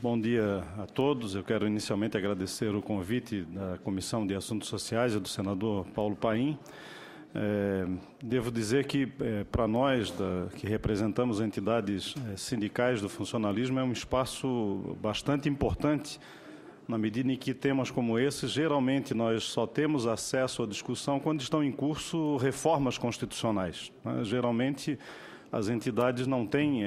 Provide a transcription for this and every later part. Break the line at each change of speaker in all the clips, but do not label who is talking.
Bom dia a todos. Eu quero inicialmente agradecer o convite da Comissão de Assuntos Sociais e do senador Paulo Paim. Devo dizer que, para nós, que representamos entidades sindicais do funcionalismo, é um espaço bastante importante, na medida em que temas como esses, geralmente, nós só temos acesso à discussão quando estão em curso reformas constitucionais, né? Geralmente, as entidades não têm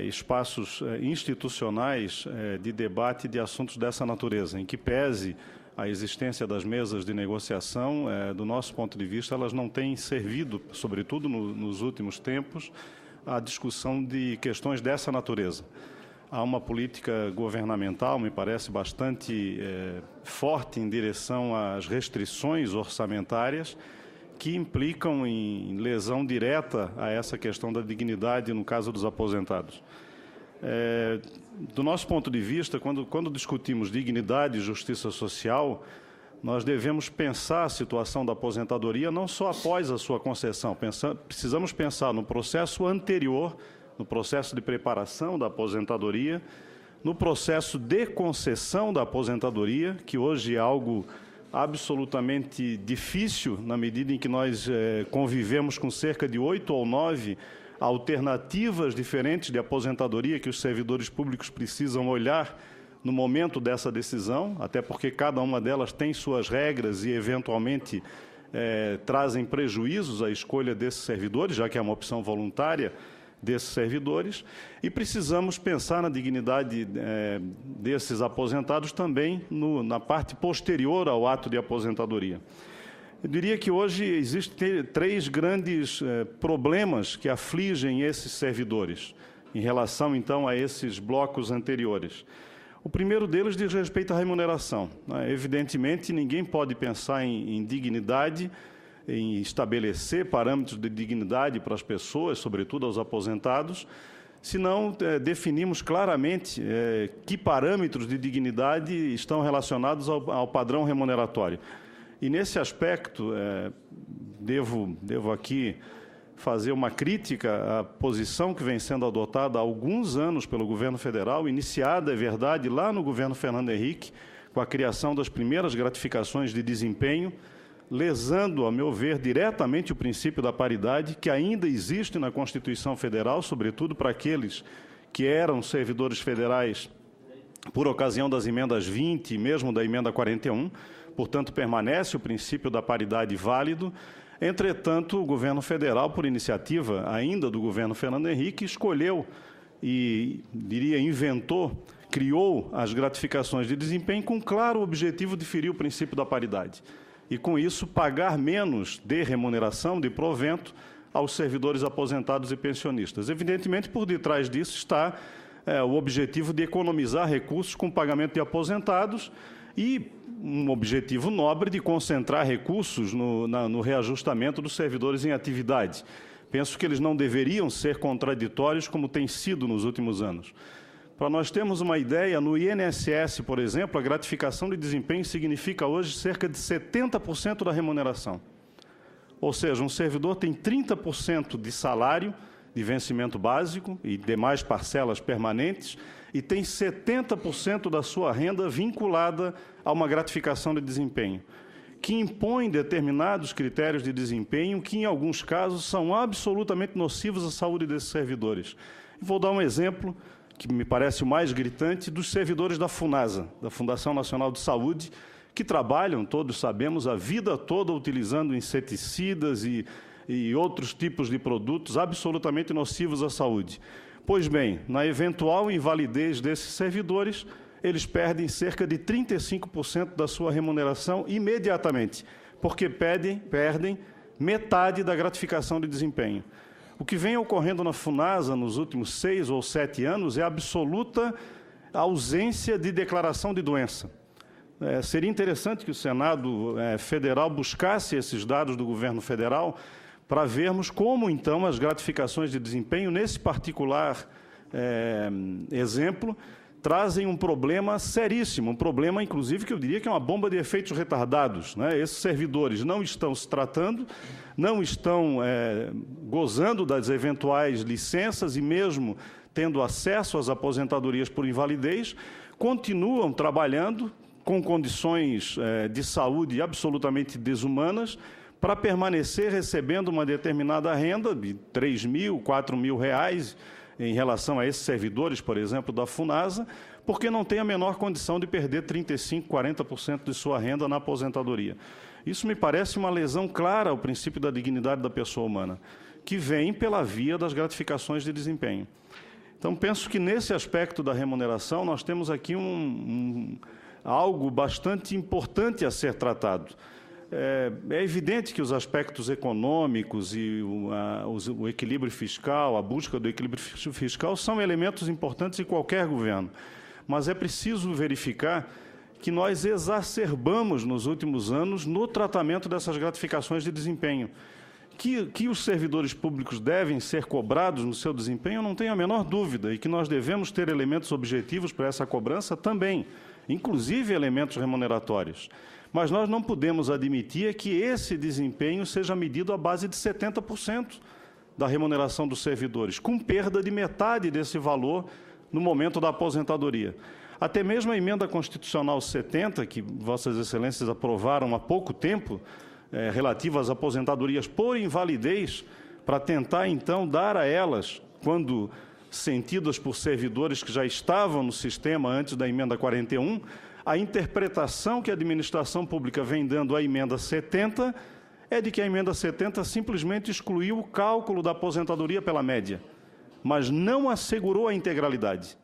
espaços institucionais de debate de assuntos dessa natureza, em que pese a existência das mesas de negociação, do nosso ponto de vista, elas não têm servido, sobretudo nos últimos tempos, à discussão de questões dessa natureza. Há uma política governamental, me parece, bastante forte em direção às restrições orçamentárias, que implicam em lesão direta a essa questão da dignidade no caso dos aposentados. Do nosso ponto de vista, quando discutimos dignidade e justiça social, nós devemos pensar a situação da aposentadoria não só após a sua concessão, precisamos pensar no processo anterior, no processo de preparação da aposentadoria, no processo de concessão da aposentadoria, que hoje é algo absolutamente difícil, na medida em que nós convivemos com cerca de 8 ou 9 alternativas diferentes de aposentadoria que os servidores públicos precisam olhar no momento dessa decisão, até porque cada uma delas tem suas regras e, eventualmente, trazem prejuízos à escolha desses servidores, já que é uma opção voluntária desses servidores, e precisamos pensar na dignidade desses aposentados também na parte posterior ao ato de aposentadoria. Eu diria que hoje existem 3 grandes problemas que afligem esses servidores, em relação, então, a esses blocos anteriores. O primeiro deles diz respeito à remuneração, né? Evidentemente, ninguém pode pensar em dignidade, em estabelecer parâmetros de dignidade para as pessoas, sobretudo aos aposentados, se não definimos claramente que parâmetros de dignidade estão relacionados ao padrão remuneratório. E, nesse aspecto, devo aqui fazer uma crítica à posição que vem sendo adotada há alguns anos pelo governo federal, iniciada, é verdade, lá no governo Fernando Henrique, com a criação das primeiras gratificações de desempenho, lesando, a meu ver, diretamente o princípio da paridade, que ainda existe na Constituição Federal, sobretudo para aqueles que eram servidores federais por ocasião das emendas 20 e mesmo da emenda 41, portanto, permanece o princípio da paridade válido. Entretanto, o governo federal, por iniciativa ainda do governo Fernando Henrique, escolheu e, diria, inventou, criou as gratificações de desempenho com claro objetivo de ferir o princípio da paridade. E, com isso, pagar menos de remuneração, de provento, aos servidores aposentados e pensionistas. Evidentemente, por detrás disso está o objetivo de economizar recursos com o pagamento de aposentados e um objetivo nobre de concentrar recursos no reajustamento dos servidores em atividade. Penso que eles não deveriam ser contraditórios como tem sido nos últimos anos. Para nós termos uma ideia, no INSS, por exemplo, a gratificação de desempenho significa hoje cerca de 70% da remuneração. Ou seja, um servidor tem 30% de salário de vencimento básico e demais parcelas permanentes e tem 70% da sua renda vinculada a uma gratificação de desempenho, que impõe determinados critérios de desempenho que, em alguns casos, são absolutamente nocivos à saúde desses servidores. Vou dar um exemplo que me parece o mais gritante, dos servidores da FUNASA, da Fundação Nacional de Saúde, que trabalham, todos sabemos, a vida toda utilizando inseticidas e outros tipos de produtos absolutamente nocivos à saúde. Pois bem, na eventual invalidez desses servidores, eles perdem cerca de 35% da sua remuneração imediatamente, porque perdem metade da gratificação de desempenho. O que vem ocorrendo na FUNASA nos últimos 6 ou 7 anos é a absoluta ausência de declaração de doença. Seria interessante que o Senado Federal buscasse esses dados do governo federal para vermos como, então, as gratificações de desempenho, nesse particular exemplo, trazem um problema seríssimo, um problema, inclusive, que eu diria que é uma bomba de efeitos retardados, né? Esses servidores não estão se tratando, não estão gozando das eventuais licenças e mesmo tendo acesso às aposentadorias por invalidez, continuam trabalhando com condições de saúde absolutamente desumanas para permanecer recebendo uma determinada renda de R$3.000, R$4.000 em relação a esses servidores, por exemplo, da FUNASA, porque não tem a menor condição de perder 35%, 40% de sua renda na aposentadoria. Isso me parece uma lesão clara ao princípio da dignidade da pessoa humana, que vem pela via das gratificações de desempenho. Então, penso que nesse aspecto da remuneração nós temos aqui algo bastante importante a ser tratado. É evidente que os aspectos econômicos e o equilíbrio fiscal, a busca do equilíbrio fiscal, são elementos importantes em qualquer governo. Mas é preciso verificar que nós exacerbamos nos últimos anos no tratamento dessas gratificações de desempenho. Que os servidores públicos devem ser cobrados no seu desempenho, não tenho a menor dúvida, e que nós devemos ter elementos objetivos para essa cobrança também, inclusive elementos remuneratórios. Mas nós não podemos admitir que esse desempenho seja medido à base de 70% da remuneração dos servidores, com perda de metade desse valor no momento da aposentadoria. Até mesmo a emenda constitucional 70, que Vossas Excelências aprovaram há pouco tempo, relativa às aposentadorias por invalidez, para tentar, então, dar a elas, quando sentidas por servidores que já estavam no sistema antes da emenda 41, a interpretação que a administração pública vem dando à emenda 70 é de que a emenda 70 simplesmente excluiu o cálculo da aposentadoria pela média, mas não assegurou a integralidade.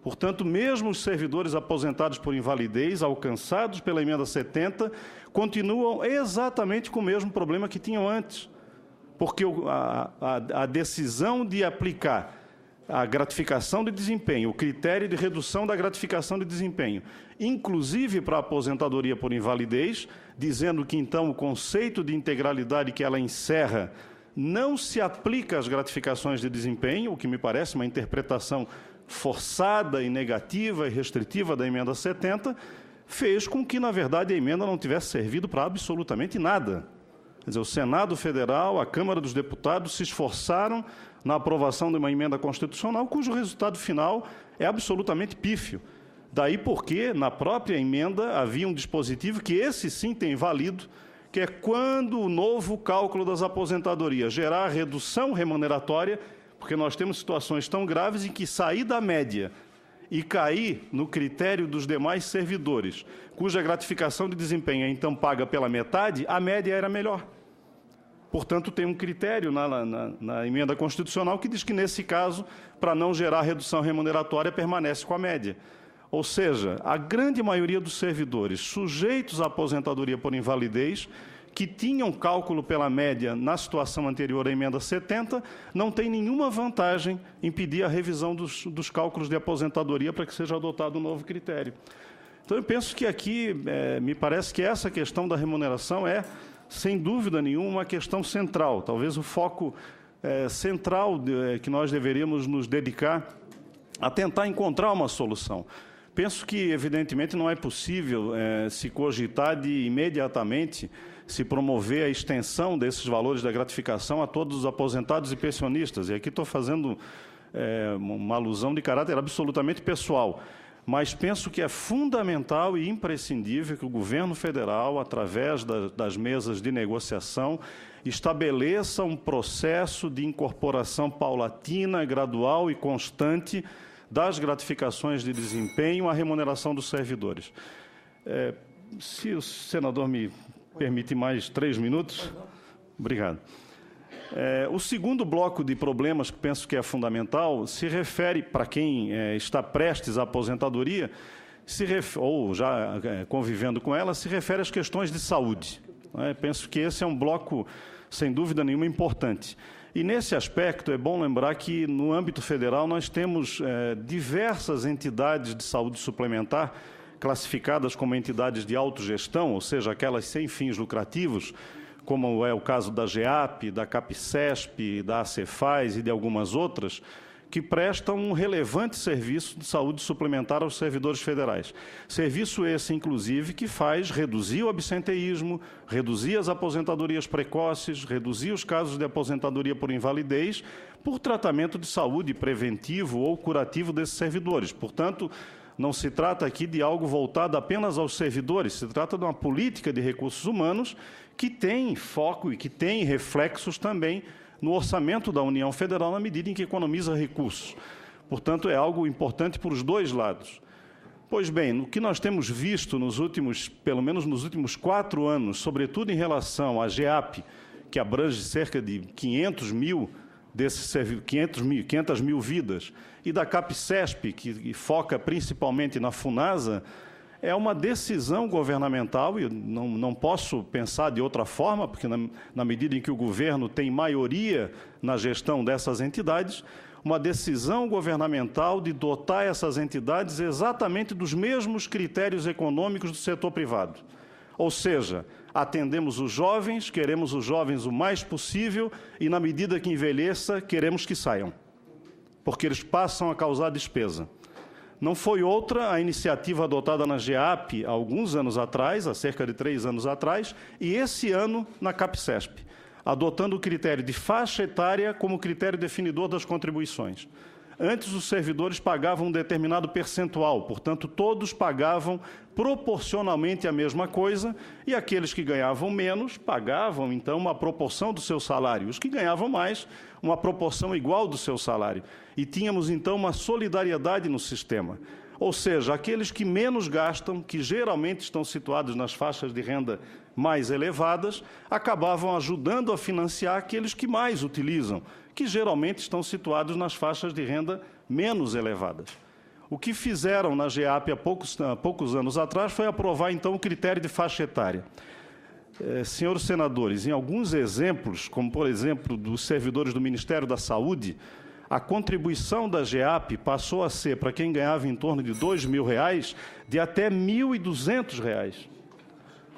Portanto, mesmo os servidores aposentados por invalidez, alcançados pela emenda 70, continuam exatamente com o mesmo problema que tinham antes, porque a decisão de aplicar a gratificação de desempenho, o critério de redução da gratificação de desempenho, inclusive para a aposentadoria por invalidez, dizendo que, então, o conceito de integralidade que ela encerra não se aplica às gratificações de desempenho, o que me parece uma interpretação forçada e negativa e restritiva da emenda 70, fez com que, na verdade, a emenda não tivesse servido para absolutamente nada. Quer dizer, o Senado Federal, a Câmara dos Deputados se esforçaram na aprovação de uma emenda constitucional cujo resultado final é absolutamente pífio. Daí porque, na própria emenda, havia um dispositivo que esse sim tem valido, que é quando o novo cálculo das aposentadorias gerar redução remuneratória, porque nós temos situações tão graves em que sair da média e cair no critério dos demais servidores, cuja gratificação de desempenho é então paga pela metade, a média era melhor. Portanto, tem um critério na emenda constitucional que diz que, nesse caso, para não gerar redução remuneratória, permanece com a média. Ou seja, a grande maioria dos servidores sujeitos à aposentadoria por invalidez, que tinham cálculo pela média na situação anterior à emenda 70, não tem nenhuma vantagem em pedir a revisão dos cálculos de aposentadoria para que seja adotado um novo critério. Então, eu penso que aqui, me parece que essa questão da remuneração é, sem dúvida nenhuma, uma questão central, talvez o foco central que nós deveríamos nos dedicar a tentar encontrar uma solução. Penso que, evidentemente, não é possível se cogitar de imediatamente se promover a extensão desses valores da gratificação a todos os aposentados e pensionistas. E aqui estou fazendo uma alusão de caráter absolutamente pessoal. Mas penso que é fundamental e imprescindível que o governo federal, através das mesas de negociação, estabeleça um processo de incorporação paulatina, gradual e constante das gratificações de desempenho à remuneração dos servidores. Se o senador me permite mais 3 minutos. Obrigado. O segundo bloco de problemas que penso que é fundamental se refere, para quem está prestes à aposentadoria, ou já convivendo com ela, se refere às questões de saúde. Penso que esse é um bloco, sem dúvida nenhuma, importante. E, nesse aspecto, é bom lembrar que, no âmbito federal, nós temos diversas entidades de saúde suplementar classificadas como entidades de autogestão, ou seja, aquelas sem fins lucrativos, como é o caso da GEAP, da CAPCESP, da ACEFAS e de algumas outras, que prestam um relevante serviço de saúde suplementar aos servidores federais. Serviço esse, inclusive, que faz reduzir o absenteísmo, reduzir as aposentadorias precoces, reduzir os casos de aposentadoria por invalidez, por tratamento de saúde preventivo ou curativo desses servidores. Portanto, não se trata aqui de algo voltado apenas aos servidores, se trata de uma política de recursos humanos que tem foco e que tem reflexos também no orçamento da União Federal, na medida em que economiza recursos. Portanto, é algo importante por os dois lados. Pois bem, no que nós temos visto pelo menos nos últimos 4 anos, sobretudo em relação à GEAP, que abrange cerca de 500 mil vidas, e da CAPCESP, que foca principalmente na FUNASA, é uma decisão governamental, e eu não posso pensar de outra forma, porque na medida em que o governo tem maioria na gestão dessas entidades, uma decisão governamental de dotar essas entidades exatamente dos mesmos critérios econômicos do setor privado. Ou seja, atendemos os jovens, queremos os jovens o mais possível e, na medida que envelheça, queremos que saiam, porque eles passam a causar despesa. Não foi outra a iniciativa adotada na GEAP há alguns anos atrás, há cerca de 3 anos atrás, e esse ano na CAPCESP, adotando o critério de faixa etária como critério definidor das contribuições. Antes, os servidores pagavam um determinado percentual, portanto, todos pagavam proporcionalmente a mesma coisa, e aqueles que ganhavam menos pagavam, então, uma proporção do seu salário. Os que ganhavam mais, uma proporção igual do seu salário. E tínhamos, então, uma solidariedade no sistema. Ou seja, aqueles que menos gastam, que geralmente estão situados nas faixas de renda mais elevadas, acabavam ajudando a financiar aqueles que mais utilizam, que geralmente estão situados nas faixas de renda menos elevadas. O que fizeram na GEAP há poucos anos atrás foi aprovar, então, o critério de faixa etária. Senhores senadores, em alguns exemplos, como, por exemplo, dos servidores do Ministério da Saúde, a contribuição da GEAP passou a ser, para quem ganhava em torno de R$2.000, de até R$1.200.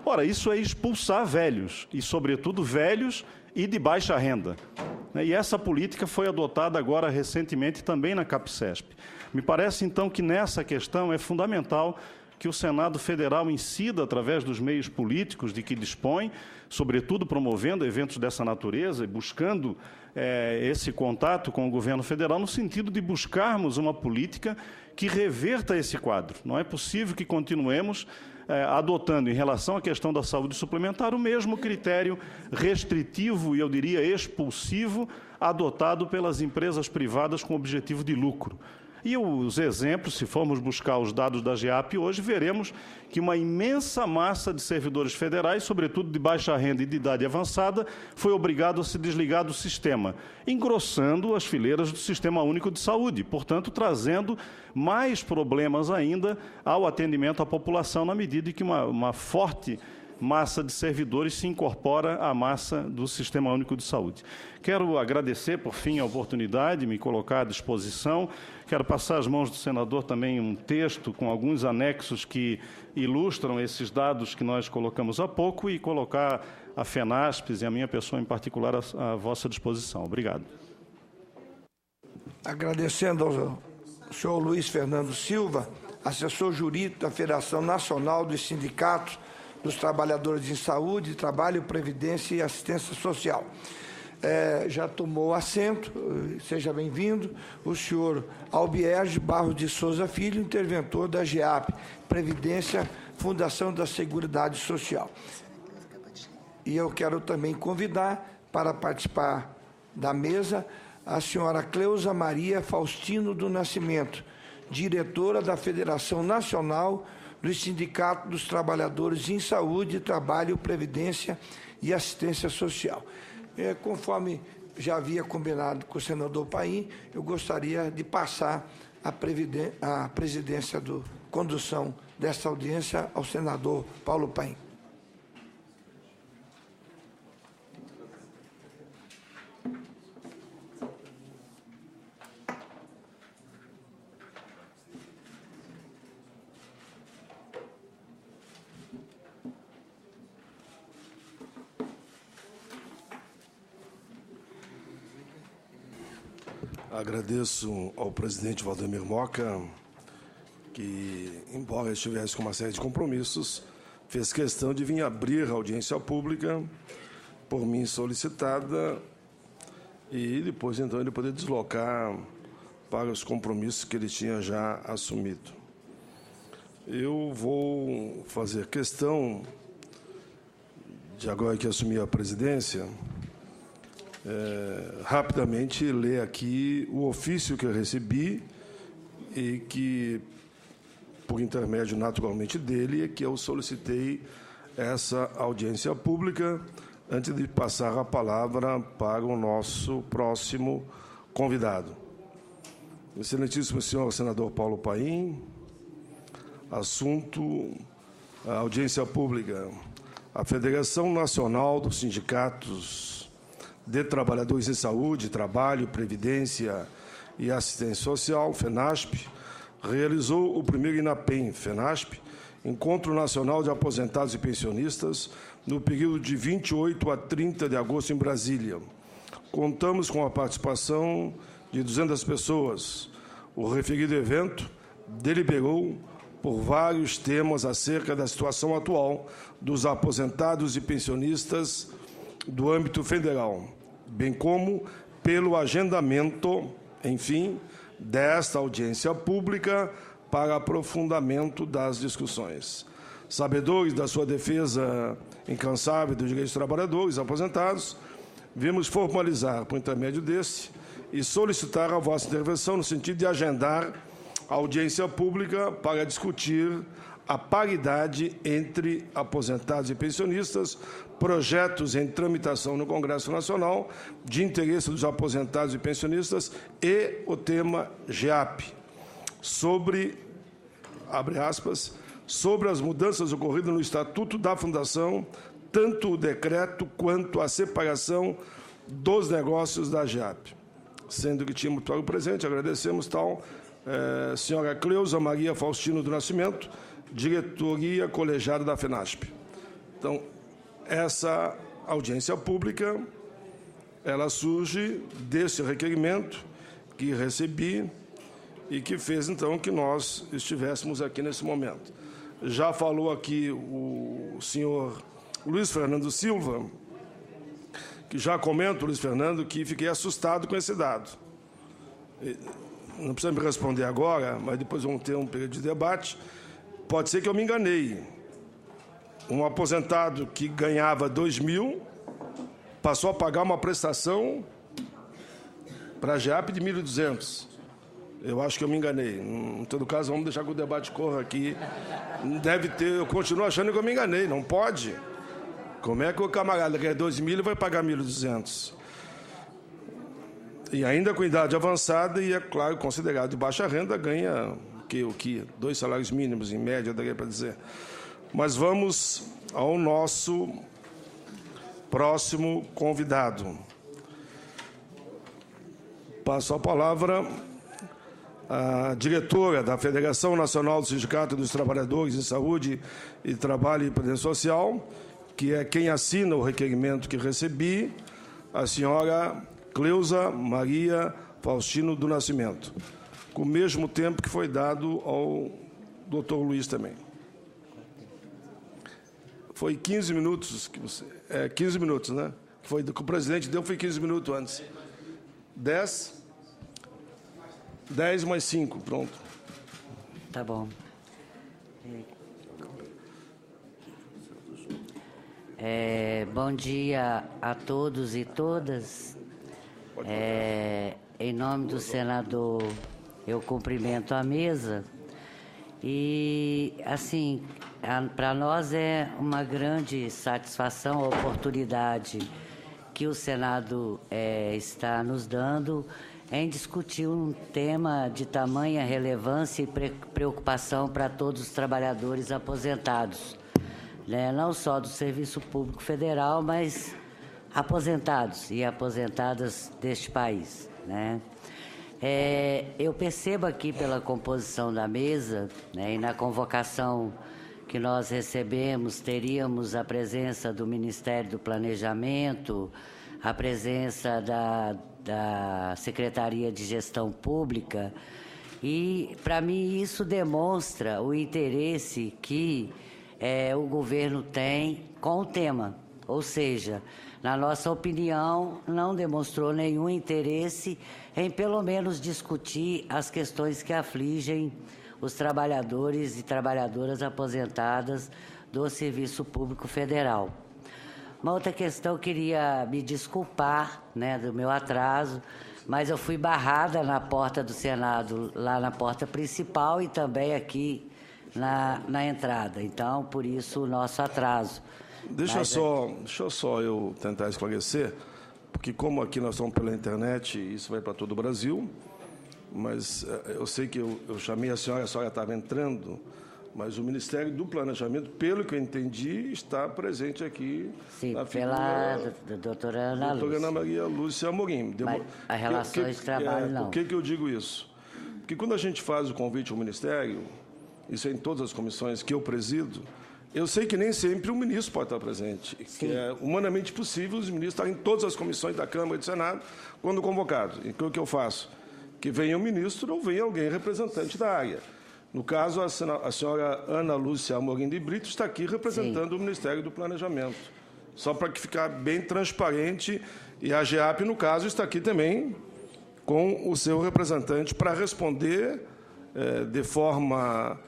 Ora, isso é expulsar velhos, e, sobretudo, velhos e de baixa renda. E essa política foi adotada agora recentemente também na CAPCESP. Me parece, então, que nessa questão é fundamental que o Senado Federal incida através dos meios políticos de que dispõe, sobretudo promovendo eventos dessa natureza e buscando esse contato com o governo federal no sentido de buscarmos uma política que reverta esse quadro. Não é possível que continuemos adotando, em relação à questão da saúde suplementar, o mesmo critério restritivo e, eu diria, expulsivo, adotado pelas empresas privadas com objetivo de lucro. E os exemplos, se formos buscar os dados da GEAP hoje, veremos que uma imensa massa de servidores federais, sobretudo de baixa renda e de idade avançada, foi obrigado a se desligar do sistema, engrossando as fileiras do Sistema Único de Saúde, portanto, trazendo mais problemas ainda ao atendimento à população, na medida em que uma forte massa de servidores se incorpora à massa do Sistema Único de Saúde. Quero agradecer, por fim, a oportunidade de me colocar à disposição. Quero passar às mãos do senador também um texto com alguns anexos que ilustram esses dados que nós colocamos há pouco e colocar a FENASPES e a minha pessoa em particular à vossa disposição. Obrigado.
Agradecendo ao senhor Luiz Fernando Silva, assessor jurídico da Federação Nacional dos Sindicatos dos Trabalhadores em Saúde, Trabalho, Previdência e Assistência Social. Já tomou assento, seja bem-vindo, o senhor Albierge Barros de Souza Filho, interventor da GEAP, Previdência, Fundação da Seguridade Social. E eu quero também convidar para participar da mesa a senhora Cleusa Maria Faustino do Nascimento, diretora da Federação Nacional dos Sindicatos dos Trabalhadores em Saúde, Trabalho, Previdência e Assistência Social. Conforme já havia combinado com o senador Paim, eu gostaria de passar a presidência da condução desta audiência ao senador Paulo Paim.
Agradeço ao presidente Valdemir Moca, que, embora estivesse com uma série de compromissos, fez questão de vir abrir a audiência pública, por mim solicitada, e depois, então, ele poder deslocar para os compromissos que ele tinha já assumido. Eu vou fazer questão de, agora que assumi a presidência, rapidamente ler aqui o ofício que eu recebi e que, por intermédio naturalmente dele, é que eu solicitei essa audiência pública antes de passar a palavra para o nosso próximo convidado. Excelentíssimo senhor senador Paulo Paim, assunto, a audiência pública. A Federação Nacional dos Sindicatos de Trabalhadores em Saúde, Trabalho, Previdência e Assistência Social, FENASP, realizou o primeiro INAPEM, FENASP, Encontro Nacional de Aposentados e Pensionistas, no período de 28 a 30 de agosto em Brasília. Contamos com a participação de 200 pessoas. O referido evento deliberou por vários temas acerca da situação atual dos aposentados e pensionistas do âmbito federal, bem como pelo agendamento, enfim, desta audiência pública para aprofundamento das discussões. Sabedores da sua defesa incansável dos direitos dos trabalhadores aposentados, vimos formalizar, por intermédio deste, e solicitar a vossa intervenção no sentido de agendar a audiência pública para discutir a paridade entre aposentados e pensionistas, projetos em tramitação no Congresso Nacional de interesse dos aposentados e pensionistas e o tema GEAP, sobre, abre aspas, sobre as mudanças ocorridas no Estatuto da Fundação, tanto o decreto quanto a separação dos negócios da GEAP. Sendo que tínhamos todo presente, agradecemos tal senhora Cleusa Maria Faustino do Nascimento, diretoria colegiada da FENASP. Então, essa audiência pública, ela surge desse requerimento que recebi e que fez, então, que nós estivéssemos aqui nesse momento. Já falou aqui o senhor Luiz Fernando Silva, que já comento, Luiz Fernando, que fiquei assustado com esse dado. Não precisa me responder agora, mas depois vamos ter um período de debate. Pode ser que eu me enganei. Um aposentado que ganhava 2.000 passou a pagar uma prestação para a GEAP de 1.200. Eu acho que eu me enganei. Em todo caso, vamos deixar que o debate corra aqui. Deve ter, eu continuo achando que eu me enganei. Não pode. Como é que o camarada ganha 2.000 e vai pagar 1.200? E ainda com idade avançada e, é claro, considerado de baixa renda, ganha o que? 2 salários mínimos, em média, daria para dizer. Mas vamos ao nosso próximo convidado. Passo a palavra à diretora da Federação Nacional do Sindicato dos Trabalhadores em Saúde e Trabalho e Previdência Social, que é quem assina o requerimento que recebi, a senhora Cleusa Maria Faustino do Nascimento, com o mesmo tempo que foi dado ao doutor Luiz também. Foi 15 minutos, que você, 15 minutos, né? Foi que o presidente deu, foi 15 minutos antes. 10? 10 mais 5, pronto.
Tá bom. Bom dia a todos e todas. Em nome do senador, eu cumprimento a mesa. E, assim, para nós é uma grande satisfação, a oportunidade que o Senado está nos dando em discutir um tema de tamanha relevância e preocupação para todos os trabalhadores aposentados, né? Não só do Serviço Público Federal, mas aposentados e aposentadas deste país, né? Eu percebo aqui pela composição da mesa, né, e na convocação que nós recebemos, teríamos a presença do Ministério do Planejamento, a presença da Secretaria de Gestão Pública, e, para mim, isso demonstra o interesse que o governo tem com o tema. Ou seja, na nossa opinião, não demonstrou nenhum interesse em, pelo menos, discutir as questões que afligem os trabalhadores e trabalhadoras aposentadas do Serviço Público Federal. Uma outra questão, eu queria me desculpar, do meu atraso, mas eu fui barrada na porta do Senado, lá na porta principal e também aqui na entrada. Então, por isso, o nosso atraso.
Deixa só eu tentar esclarecer, porque como aqui nós estamos pela internet, isso vai para todo o Brasil, mas eu sei que eu chamei a senhora estava entrando, mas o Ministério do Planejamento, pelo que eu entendi, está presente aqui.
Sim,
na
pela doutora Ana Lúcia.
Ana Maria Lúcia Amorim.
Mas a relações de trabalho, não.
Por que eu digo isso? Porque quando a gente faz o convite ao Ministério, isso é em todas as comissões que eu presido, eu sei que nem sempre o ministro pode estar presente. Que é humanamente possível os ministros estarem em todas as comissões da Câmara e do Senado quando convocados. Então, o que eu faço? Que venha o ministro ou venha alguém representante da área. No caso, a senhora Ana Lúcia Amorim de Brito está aqui representando o Ministério do Planejamento. Só para que ficar bem transparente, e a GEAP, no caso, está aqui também com o seu representante para responder de forma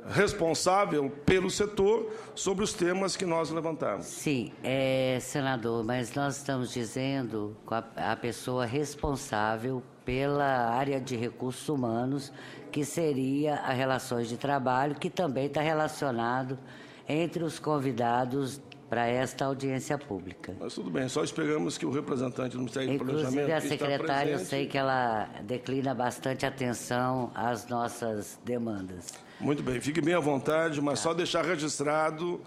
responsável pelo setor sobre os temas que nós levantamos.
Sim, senador, mas nós estamos dizendo a pessoa responsável pela área de recursos humanos, que seria a relações de trabalho, que também está relacionado entre os convidados para esta audiência pública.
Mas tudo bem, só esperamos que o representante do Ministério do Planejamento
Inclusive, a secretária, eu sei que ela declina bastante atenção às nossas demandas.
Muito bem, fique bem à vontade, mas só deixar registrado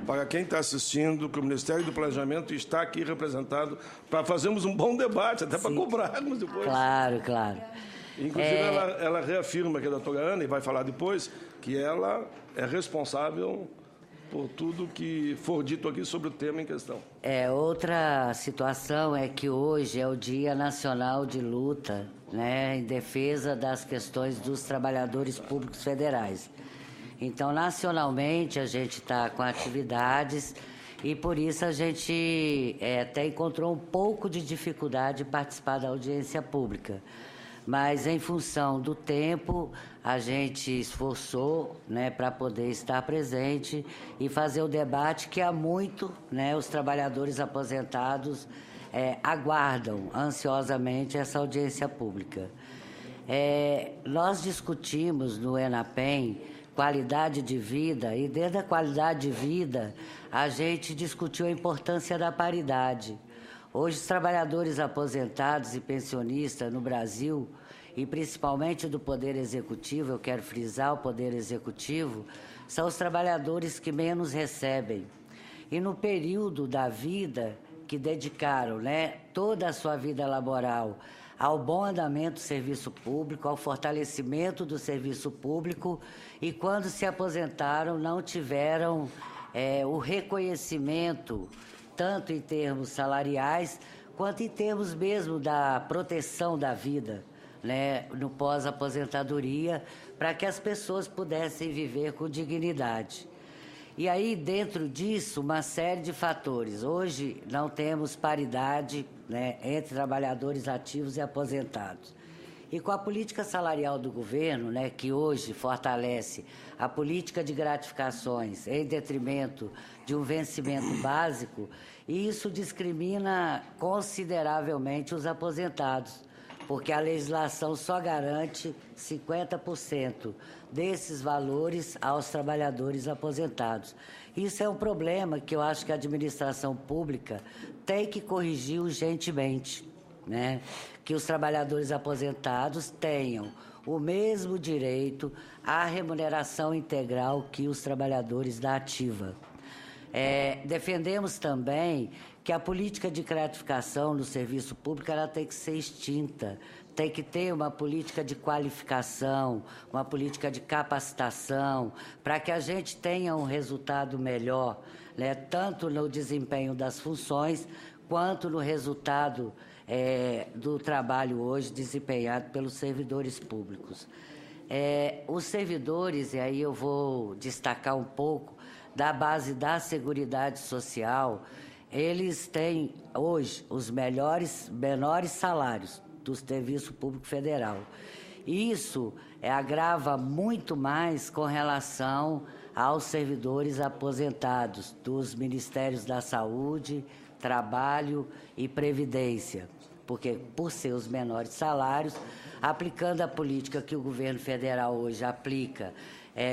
para quem está assistindo que o Ministério do Planejamento está aqui representado para fazermos um bom debate, até para cobrarmos depois.
Claro, claro.
Inclusive, ela reafirma que a doutora Ana, e vai falar depois, que ela é responsável por tudo que for dito aqui sobre o tema em questão.
Outra situação é que hoje é o Dia Nacional de Luta, em defesa das questões dos trabalhadores públicos federais. Então, nacionalmente, a gente está com atividades e, por isso, a gente até encontrou um pouco de dificuldade de participar da audiência pública. Mas, em função do tempo, a gente esforçou para poder estar presente e fazer o debate que há muito os trabalhadores aposentados aguardam ansiosamente essa audiência pública. Nós discutimos no ENAPEM qualidade de vida, e dentro da qualidade de vida, a gente discutiu a importância da paridade. Hoje, os trabalhadores aposentados e pensionistas no Brasil, e principalmente do Poder Executivo, eu quero frisar o Poder Executivo, são os trabalhadores que menos recebem. E no período da vida que dedicaram toda a sua vida laboral ao bom andamento do serviço público, ao fortalecimento do serviço público, e quando se aposentaram não tiveram o reconhecimento, tanto em termos salariais, quanto em termos mesmo da proteção da vida, no pós-aposentadoria, para que as pessoas pudessem viver com dignidade. E aí, dentro disso, uma série de fatores. Hoje, não temos paridade entre trabalhadores ativos e aposentados. E com a política salarial do governo, que hoje fortalece a política de gratificações em detrimento de um vencimento básico, isso discrimina consideravelmente os aposentados, porque a legislação só garante 50% desses valores aos trabalhadores aposentados. Isso é um problema que eu acho que a administração pública tem que corrigir urgentemente, que os trabalhadores aposentados tenham o mesmo direito à remuneração integral que os trabalhadores da ativa. Defendemos também que a política de gratificação no serviço público ela tem que ser extinta, tem que ter uma política de qualificação, uma política de capacitação, para que a gente tenha um resultado melhor, tanto no desempenho das funções, quanto no resultado do trabalho hoje desempenhado pelos servidores públicos. Os servidores, e aí eu vou destacar um pouco da base da Seguridade Social, eles têm hoje os menores salários do Serviço Público Federal. Isso agrava muito mais com relação aos servidores aposentados dos Ministérios da Saúde, Trabalho e Previdência, porque, por ser os menores salários, aplicando a política que o governo federal hoje aplica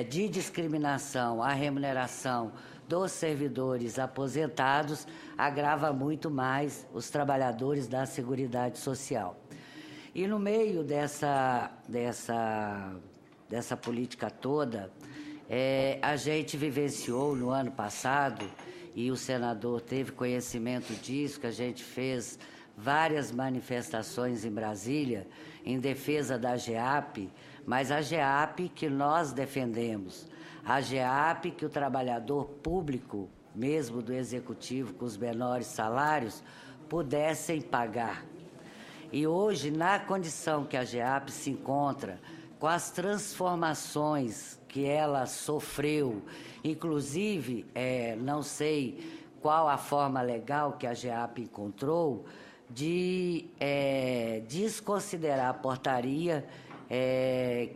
de discriminação à remuneração dos servidores aposentados, agrava muito mais os trabalhadores da Seguridade Social. E no meio dessa política toda, a gente vivenciou no ano passado, e o senador teve conhecimento disso, que a gente fez várias manifestações em Brasília em defesa da GEAP, mas a GEAP que nós defendemos, a GEAP que o trabalhador público, mesmo do executivo, com os menores salários, pudessem pagar. E hoje, na condição que a GEAP se encontra, com as transformações que ela sofreu, inclusive, não sei qual a forma legal que a GEAP encontrou, de desconsiderar a portaria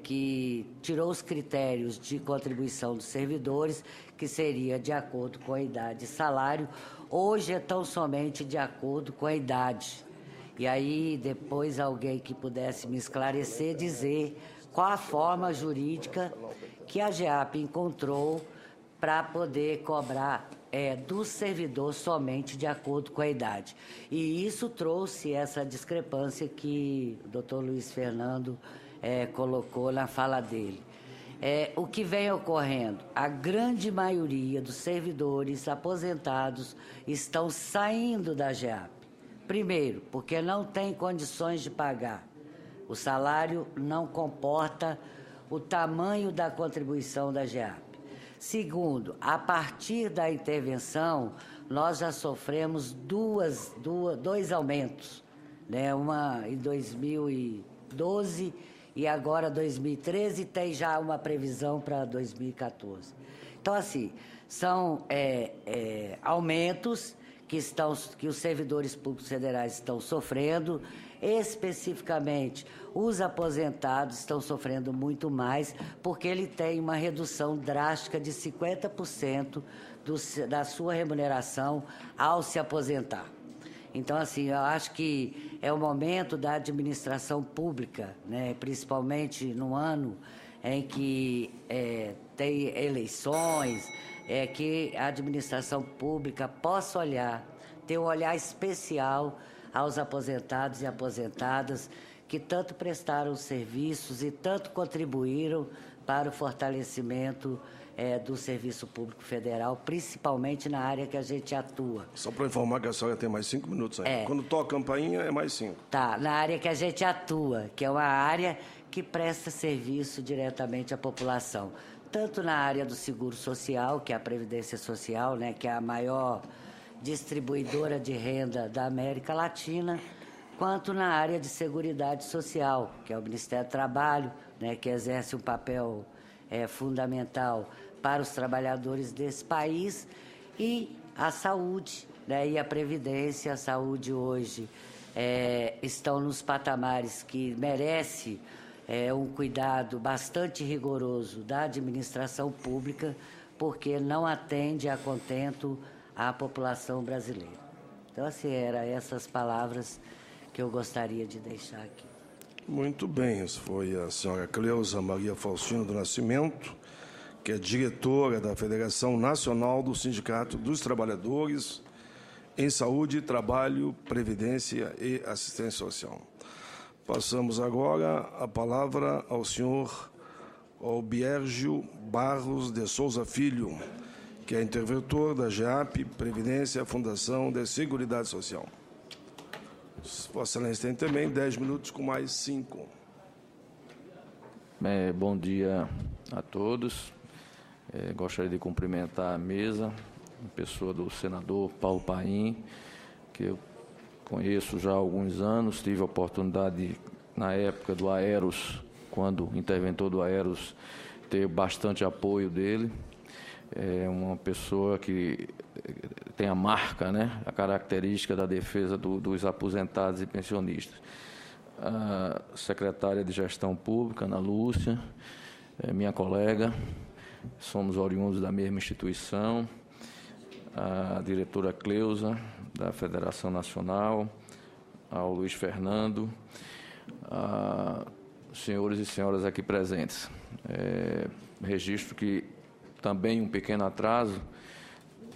que tirou os critérios de contribuição dos servidores, que seria de acordo com a idade e salário, hoje é tão somente de acordo com a idade. E aí, depois, alguém que pudesse me esclarecer, dizer qual a forma jurídica que a GEAP encontrou para poder cobrar do servidor somente de acordo com a idade. E isso trouxe essa discrepância que o doutor Luiz Fernando colocou na fala dele. O que vem ocorrendo? A grande maioria dos servidores aposentados estão saindo da GEAP. Primeiro, porque não tem condições de pagar. O salário não comporta o tamanho da contribuição da GEAP. Segundo, a partir da intervenção, nós já sofremos dois aumentos, né? Uma em 2012 e agora 2013, tem já uma previsão para 2014. Então, assim, são aumentos que os servidores públicos federais estão sofrendo, especificamente os aposentados estão sofrendo muito mais, porque ele tem uma redução drástica de 50% da sua remuneração ao se aposentar. Então, assim, eu acho que é o momento da administração pública, né, principalmente no ano em que tem eleições, que a administração pública possa ter um olhar especial aos aposentados e aposentadas que tanto prestaram serviços e tanto contribuíram para o fortalecimento do Serviço Público Federal, principalmente na área que a gente atua.
Só para informar que a senhora tem mais 5 minutos aí. Quando toca a campainha, é mais 5.
Tá, na área que a gente atua, que é uma área que presta serviço diretamente à população. Tanto na área do seguro social, que é a Previdência Social, né, que é a maior distribuidora de renda da América Latina, quanto na área de Seguridade Social, que é o Ministério do Trabalho, né, que exerce um papel fundamental para os trabalhadores desse país, e a saúde, né, e a Previdência. A saúde hoje estão nos patamares que merece um cuidado bastante rigoroso da administração pública, porque não atende a contento a população brasileira. Então, assim, eram essas palavras que eu gostaria de deixar aqui.
Muito bem, isso foi a senhora Cleusa Maria Faustino do Nascimento, que é diretora da Federação Nacional do Sindicato dos Trabalhadores em Saúde, Trabalho, Previdência e Assistência Social. Passamos agora a palavra ao senhor Albiérgio Barros de Souza Filho, que é interventor da GEAP, Previdência, Fundação de Seguridade Social. Vossa Excelência tem também 10 minutos com mais 5.
Bom dia a todos. Gostaria de cumprimentar a mesa, a pessoa do senador Paulo Paim, que eu conheço já há alguns anos, tive a oportunidade, na época do Aeros, quando interventor do Aeros, ter bastante apoio dele. É uma pessoa que tem a marca, né, a característica da defesa dos aposentados e pensionistas. A secretária de Gestão Pública, Ana Lúcia, minha colega, somos oriundos da mesma instituição, a diretora Cleusa, da Federação Nacional, ao Luiz Fernando, senhores e senhoras aqui presentes. Registro que também um pequeno atraso,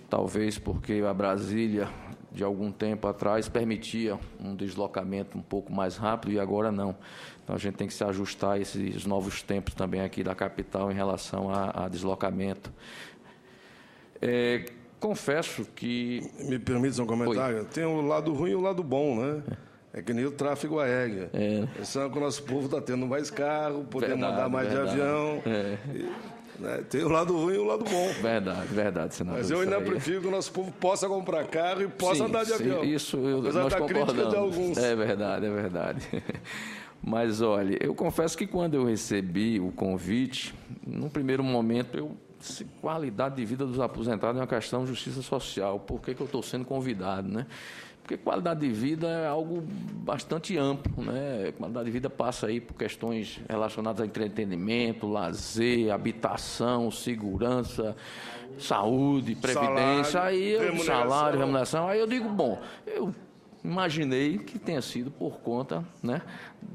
talvez porque a Brasília, de algum tempo atrás, permitia um deslocamento um pouco mais rápido e agora não. Então, a gente tem que se ajustar a esses novos tempos também aqui da capital em relação a deslocamento. Confesso que...
Me permite um comentário?
Oi.
Tem o lado ruim e o lado bom, né? É que nem o tráfego aéreo. Esse ano que o nosso povo está tendo mais carro, podendo andar mais de avião. Né? Tem o lado ruim e o lado bom.
Verdade, senador.
Mas eu ainda prefiro que o nosso povo possa comprar carro e possa andar de avião.
Isso
apesar da crítica de alguns.
É verdade. Mas, olha, eu confesso que quando eu recebi o convite, num primeiro momento, qualidade de vida dos aposentados é uma questão de justiça social. Por que eu estou sendo convidado, né? Porque qualidade de vida é algo bastante amplo, né? Qualidade de vida passa aí por questões relacionadas a entretenimento, lazer, habitação, segurança, saúde, previdência, salário, remuneração. Aí eu digo, bom, eu imaginei que tenha sido por conta, né,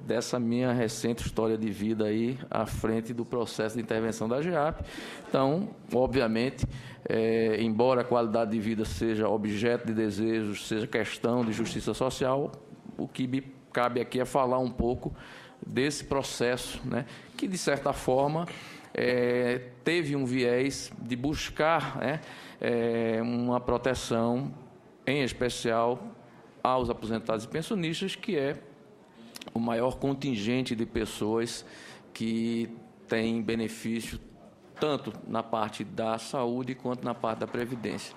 dessa minha recente história de vida aí à frente do processo de intervenção da GEAP. Então, obviamente, embora a qualidade de vida seja objeto de desejos, seja questão de justiça social, o que me cabe aqui é falar um pouco desse processo, né, que, de certa forma, teve um viés de buscar, né, uma proteção, em especial, aos aposentados e pensionistas, que é o maior contingente de pessoas que tem benefício tanto na parte da saúde quanto na parte da previdência.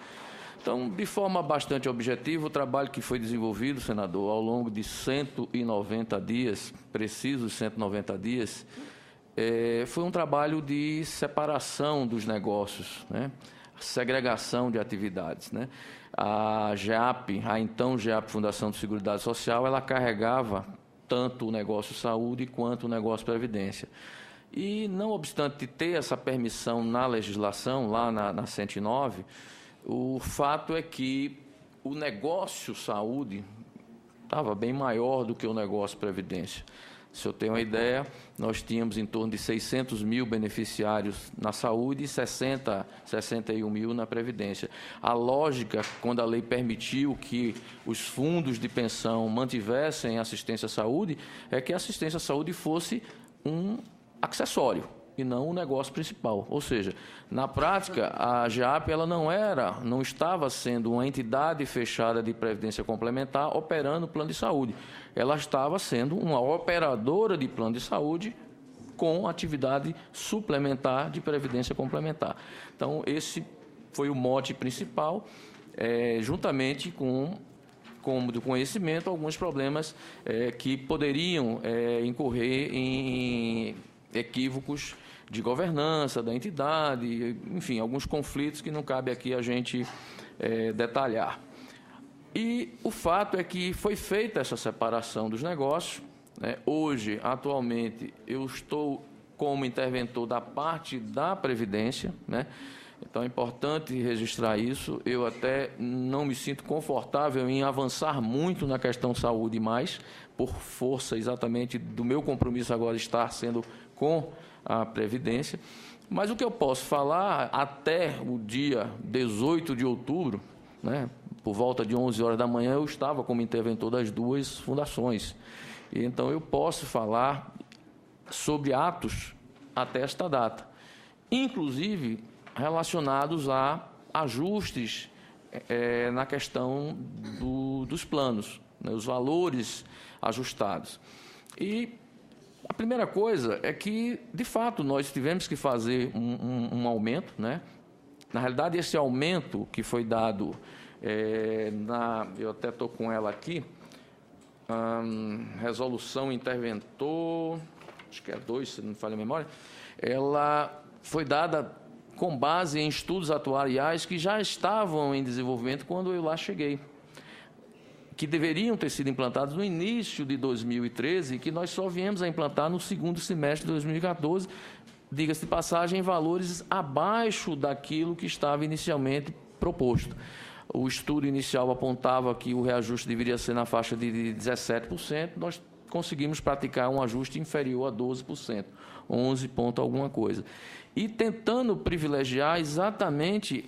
Então, de forma bastante objetiva, o trabalho que foi desenvolvido, senador, ao longo de 190 dias, precisos 190 dias, foi um trabalho de separação dos negócios, né? Segregação de atividades, né? A GEAP, a então GEAP Fundação de Seguridade Social, ela carregava tanto o negócio saúde quanto o negócio previdência. E, não obstante ter essa permissão na legislação, lá na 109, o fato é que o negócio saúde estava bem maior do que o negócio previdência. Se eu tenho uma ideia, nós tínhamos em torno de 600 mil beneficiários na saúde e 61 mil na previdência. A lógica, quando a lei permitiu que os fundos de pensão mantivessem assistência à saúde, é que a assistência à saúde fosse um acessório e não o negócio principal. Ou seja, na prática, a GEAP ela não estava sendo uma entidade fechada de previdência complementar operando o plano de saúde. Ela estava sendo uma operadora de plano de saúde com atividade suplementar de previdência complementar. Então, esse foi o mote principal, juntamente com, como do conhecimento, alguns problemas que poderiam incorrer em equívocos de governança da entidade, enfim, alguns conflitos que não cabe aqui a gente detalhar. E o fato é que foi feita essa separação dos negócios, né? Hoje, atualmente, eu estou como interventor da parte da Previdência, né? Então, é importante registrar isso. Eu até não me sinto confortável em avançar muito na questão saúde mais, por força exatamente do meu compromisso agora estar sendo com a Previdência. Mas o que eu posso falar, até o dia 18 de outubro, né, por volta de 11 horas da manhã, eu estava como interventor das duas fundações. E, então, eu posso falar sobre atos até esta data, inclusive relacionados a ajustes na questão dos planos, né, os valores ajustados. E a primeira coisa é que, de fato, nós tivemos que fazer um aumento, né? Na realidade, esse aumento que foi dado, eu até estou com ela aqui, resolução interventor, acho que é 2, se não me falha a memória, ela foi dada com base em estudos atuariais que já estavam em desenvolvimento quando eu lá cheguei, que deveriam ter sido implantados no início de 2013 e que nós só viemos a implantar no segundo semestre de 2014, diga-se de passagem, em valores abaixo daquilo que estava inicialmente proposto. O estudo inicial apontava que o reajuste deveria ser na faixa de 17%, nós conseguimos praticar um ajuste inferior a 12%, 11 ponto alguma coisa. E tentando privilegiar exatamente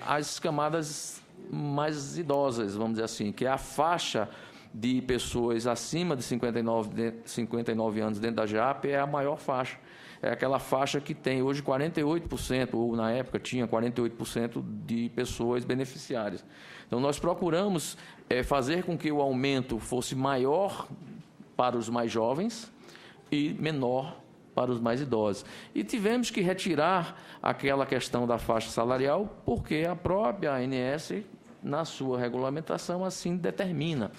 as camadas mais idosas, vamos dizer assim, que é a faixa de pessoas acima de 59 anos dentro da GEAP, é a maior faixa. É aquela faixa que tem hoje 48%, ou na época tinha 48% de pessoas beneficiárias. Então, nós procuramos fazer com que o aumento fosse maior para os mais jovens e menor para os mais idosos. E tivemos que retirar aquela questão da faixa salarial, porque a própria ANS, na sua regulamentação, assim determina.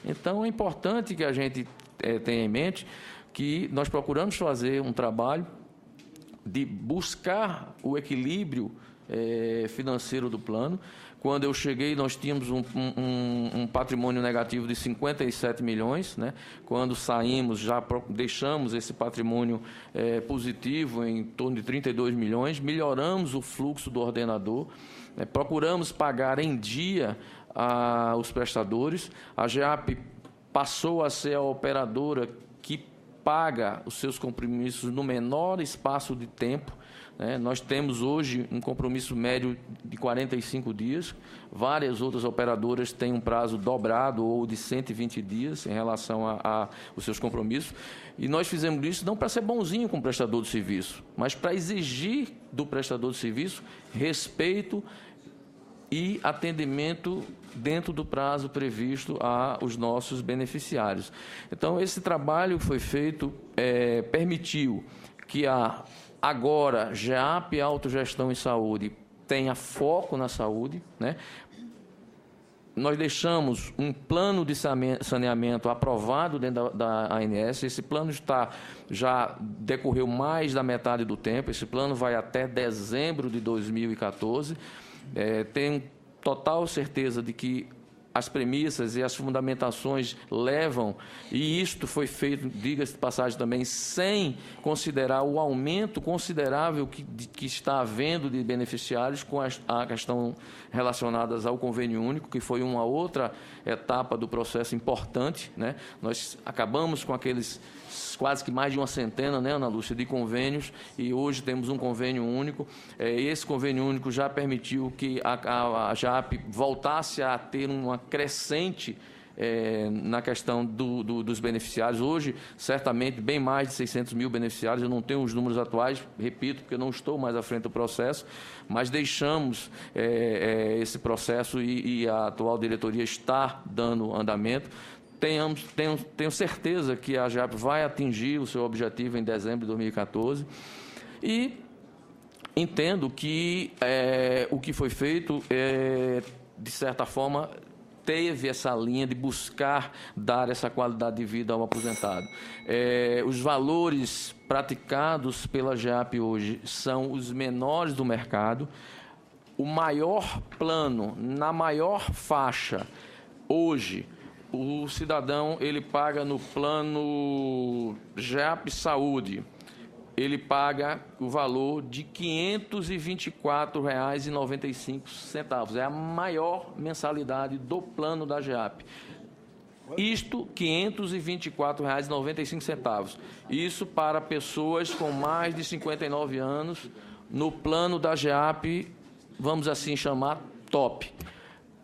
Então, é importante que a gente tenha em mente que nós procuramos fazer um trabalho de buscar o equilíbrio financeiro do plano. Quando eu cheguei, nós tínhamos um patrimônio negativo de 57 milhões. Né? Quando saímos, já deixamos esse patrimônio positivo em torno de 32 milhões, melhoramos o fluxo do ordenador, procuramos pagar em dia os prestadores. A GEAP passou a ser a operadora que paga os seus compromissos no menor espaço de tempo. Nós temos hoje um compromisso médio de 45 dias, várias outras operadoras têm um prazo dobrado ou de 120 dias em relação aos seus compromissos, e nós fizemos isso não para ser bonzinho com o prestador de serviço, mas para exigir do prestador de serviço respeito e atendimento dentro do prazo previsto aos nossos beneficiários. Então, esse trabalho que foi feito permitiu que agora GEAP Autogestão em Saúde tenha foco na saúde. Né? Nós deixamos um plano de saneamento aprovado dentro da ANS. Esse plano já decorreu mais da metade do tempo. Esse plano vai até dezembro de 2014. Tenho total certeza de que as premissas e as fundamentações levam, e isto foi feito, diga-se de passagem também, sem considerar o aumento considerável que está havendo de beneficiários com a questão relacionadas ao convênio único, que foi uma outra etapa do processo importante. Né? Nós acabamos com aqueles quase que mais de uma centena, né, Ana Lúcia, de convênios, e hoje temos um convênio único. Esse convênio único já permitiu que a GEAP voltasse a ter uma crescente na questão dos beneficiários. Hoje, certamente, bem mais de 600 mil beneficiários. Eu não tenho os números atuais, repito, porque eu não estou mais à frente do processo, mas deixamos esse processo e a atual diretoria está dando andamento. Tenho certeza que a GEAP vai atingir o seu objetivo em dezembro de 2014 e entendo que o que foi feito, de certa forma, teve essa linha de buscar dar essa qualidade de vida ao aposentado. Os valores praticados pela GEAP hoje são os menores do mercado. O maior plano, na maior faixa, hoje, o cidadão ele paga no plano GEAP Saúde, ele paga o valor de R$ 524,95. É a maior mensalidade do plano da GEAP. Isto, R$ 524,95. Isso para pessoas com mais de 59 anos, no plano da GEAP, vamos assim chamar, top.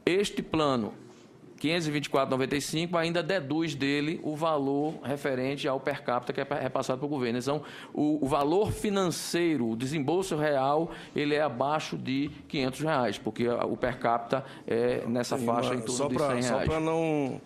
Este plano, R$ 524,95, ainda deduz dele o valor referente ao per capita que é repassado pelo governo. Então, o valor financeiro, o desembolso real, ele é abaixo de R$ 500, porque o per capita é nessa faixa em torno de R$ 100.
Só para não